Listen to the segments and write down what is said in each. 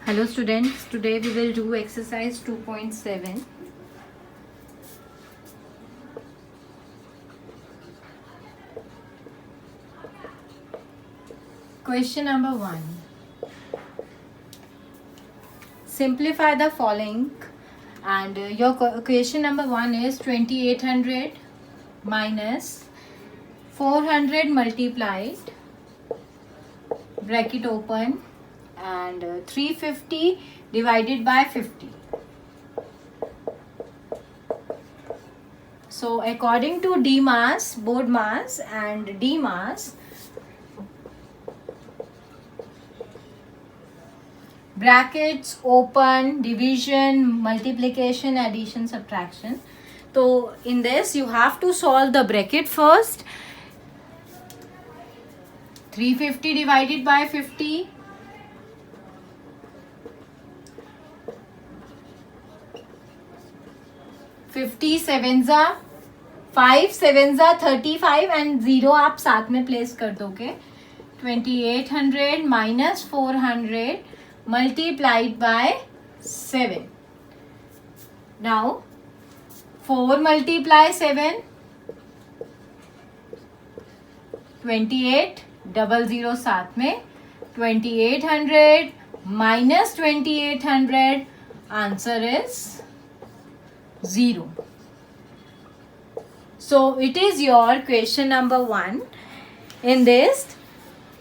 Hello students, today we will do exercise 2.7. Question number 1. Simplify the following, and your question number 1 is 2800 minus 400 multiplied, bracket open, and 350 divided by 50. So according to D mass, board mass and D mass, brackets open, division, multiplication, addition, subtraction. So in this you have to solve the bracket first. 350 divided by 50. 50 7 जा 5 7 जा 35 and 0 आप साथ में place कर दोगे. 2800 minus 400 multiplied by 7. Now 4 multiply 7, 28, 00 साथ में 2800 minus 2800, answer is 0. So it is your question number 1. In this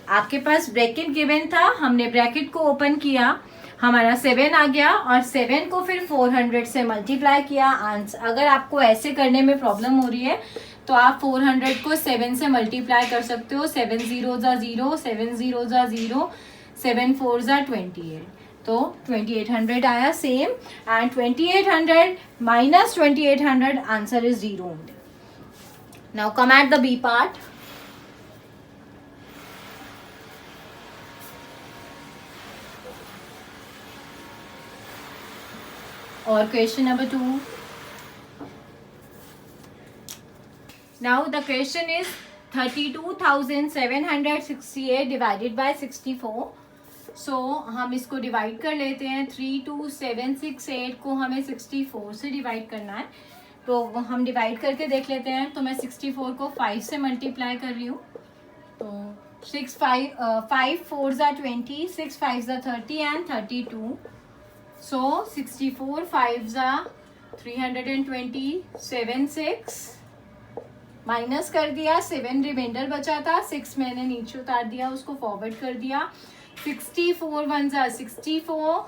आपके पास ब्रैकेट गिवन था, हमने ब्रैकेट को ओपन किया, हमारा 7 आ गया और 7 को फिर 400 से मल्टीप्लाई किया. आंसर अगर आपको ऐसे करने में प्रॉब्लम हो रही है तो आप 400 को 7 से मल्टीप्लाई कर सकते हो. 7 0 जा 0, 7 0 जा 0, 7 4 जा 28. तो 2800 आया same, and 2800 minus 2800, answer is 0 only. Now come at the B part. Or question number 2. Now the question is 32,768 divided by 64. So हम इसको डिवाइड कर लेते हैं. 32768 को हमें 64 से डिवाइड करना है, तो हम डिवाइड करके देख लेते हैं. तो मैं 64 को 5 से मल्टीप्लाई कर रही हूँ. तो 5 4 जा 20, 6 5 जा 30 एंड 32. So 64 5 जा 320, 7 6 माइनस कर दिया, 7 रिमाइंडर बचा था, 6 मैंने नीचे उतार दिया, उसको फॉरवर्ड कर दिया. 64 1 जा 64,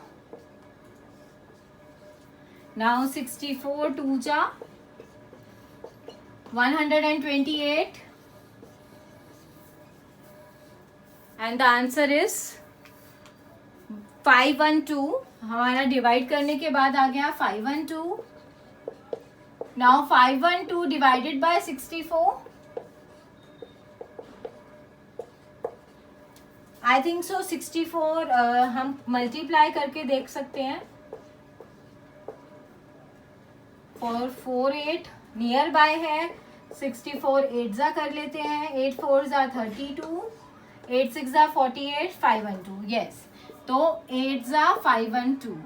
नाउ 64 2 जा 128, एंड द आंसर इज 512. हमारा डिवाइड करने के बाद आ गया 512. Now 512 divided by 64. I think so 64 हम मल्टीप्लाई करके देख सकते हैं. 448 नियर बाय है. 64 8 जा कर लेते हैं. 8 4 जा 32, 8 6 जा 48, 512. यस, तो 8 जा 512.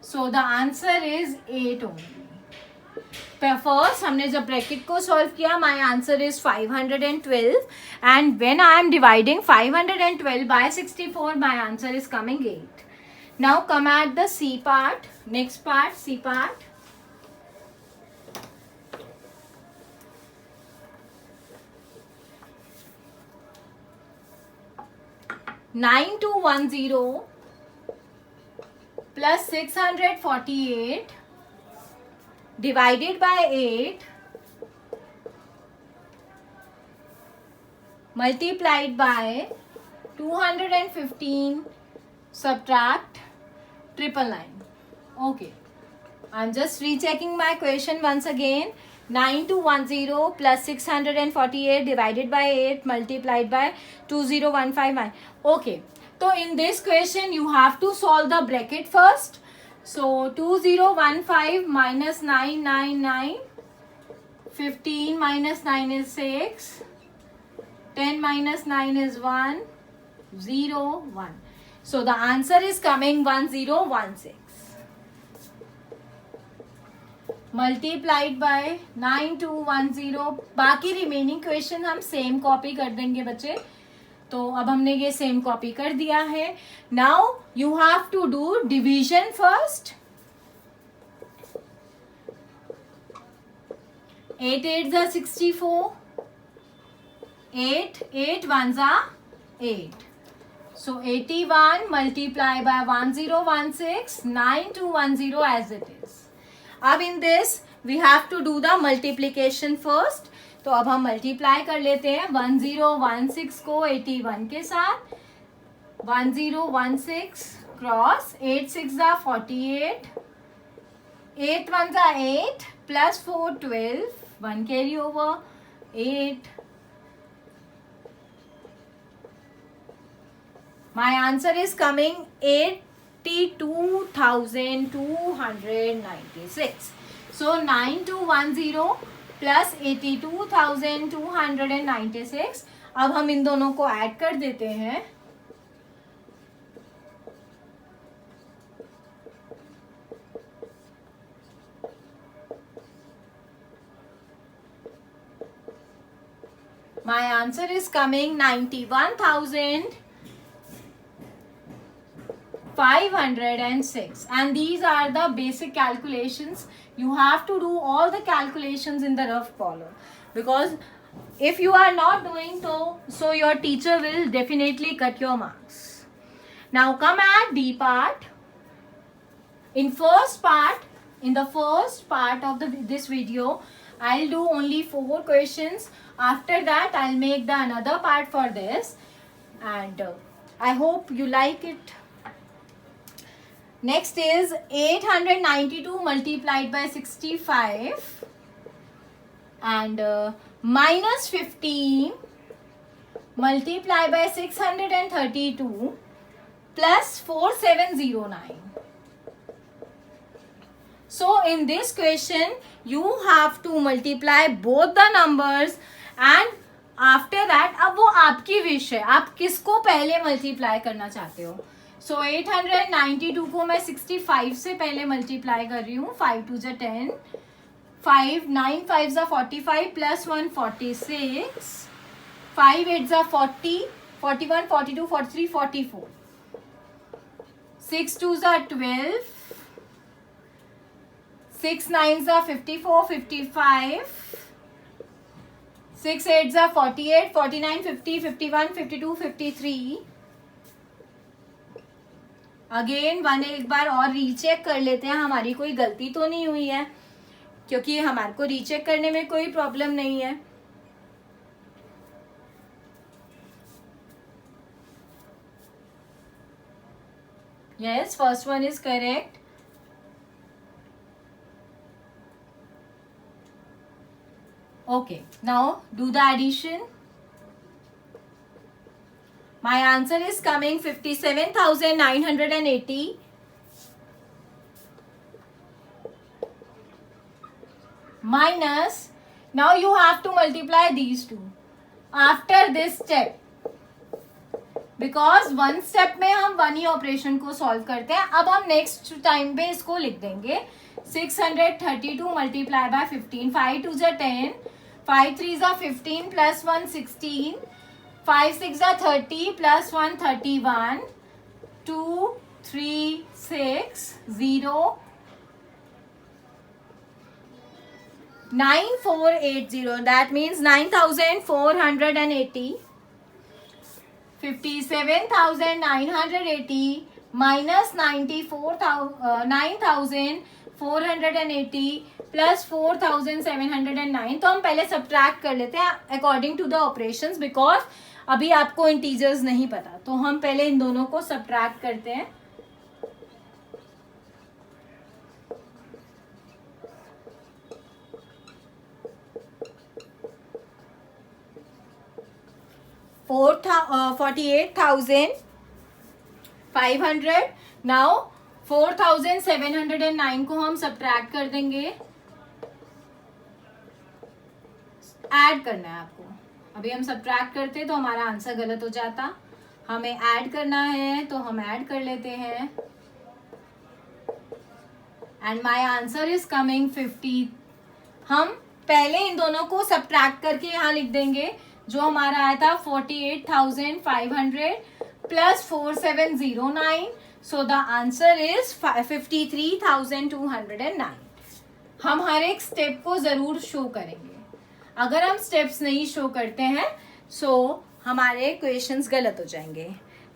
So the answer is 8 only. First हमने जब ब्रैकेट को सॉल्व किया, my answer is 512, and when I am dividing 512 by 64, my answer is coming 8. Now come at the C part. Next part, C part. Nine two 10 plus 648 divided by 8 multiplied by 215 subtract 999. Okay, I'm just rechecking my question once again. 9210 plus 648 divided by 8 multiplied by 20159. Okay, so in this question you have to solve the bracket first. So 2015 minus 999, 15 minus 9 is 6, 10 minus 9 is 1, 0 1. So the answer is coming 1016 multiplied by 9210. बाकी remaining question हम same copy कर देंगे बच्चे. तो अब हमने ये same copy कर दिया है. Now you have to do division first. 8 8 जा 64, 8 8 1 जा 8. So 81 multiply by 1016, 9210 as it is. अब in this we have to do the multiplication first. तो अब हम मल्टीप्लाई कर लेते हैं 1016 को 81 के साथ. 1016 क्रॉस 8 6 जा 48, 8 1 जा 8 plus 4 12, 1 carry over 8. My answer is coming 82,296. So 9210 plus 82,296. अब हम इन दोनों को ऐड कर देते हैं. My answer is coming 91,506. And these are the basic calculations. You have to do all the calculations in the rough column, because if you are not doing so your teacher will definitely cut your marks. Now come at D part. In the first part of this video, I'll do only 4 questions. After that, I'll make the another part for this, and I hope you like it. Next is 892 multiplied by 65 and minus 15 multiplied by 632 plus 4709. So in this question you have to multiply both the numbers, and after that अब वो आपकी wish है, आप किसको पहले multiply करना चाहते हो. So 892 को मैं 65 से पहले मल्टीप्लाई कर रही हूँ. 5 2 जा 10, 5 9 5 जा 45 प्लस 1 46, 5 8 जा 40, 41 42 43 44, 6 2 जा 12, 6 9 जा 54 55, 6 8 जा 48 49 50 51 52 53. अगेन वन एक बार और रीचेक कर लेते हैं हमारी कोई गलती तो नहीं हुई है, क्योंकि हमारे को रीचेक करने में कोई प्रॉब्लम नहीं है. Yes, first one is correct. Okay, now do the addition. My answer is coming 57,980 minus, now you have to multiply these two after this step, because one step में हम वन ही operation को solve करते हैं. अब हम next time पे इसको लिख देंगे 632 multiply by 15, 5 2 जा 10, 5 3 जा 15 plus 1 16, 5 6 जा 30 plus 1 31, 2 3 6 0 9480. That means 9,480. 57,980 minus 9,480 plus 4,709. तो हम पहले सब्ट्रैक्ट कर लेते हैं according to the operations, because अभी आपको इंटीजर्स नहीं पता, तो हम पहले इन दोनों को सब्ट्रैक्ट करते हैं. $48,500. नाउ 4,709 को हम सब्ट्रैक्ट कर देंगे. ऐड करना है आपको. अभी हम सब्ट्रैक्ट करते तो हमारा आंसर गलत हो जाता. हमें ऐड करना है तो हम ऐड कर लेते हैं and my answer is coming 50। हम पहले इन दोनों को सब्ट्रैक्ट करके यहाँ लिख देंगे। जो हमारा आया था 48,500 plus 4709, so the answer is 53,209। हम हर एक स्टेप को जरूर शो करेंगे। अगर हम स्टेप्स नहीं शो करते हैं सो हमारे क्वेश्चंस गलत हो जाएंगे।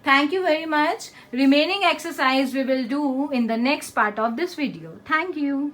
Thank you very much. Remaining exercise we will do in the next part of this video. Thank you.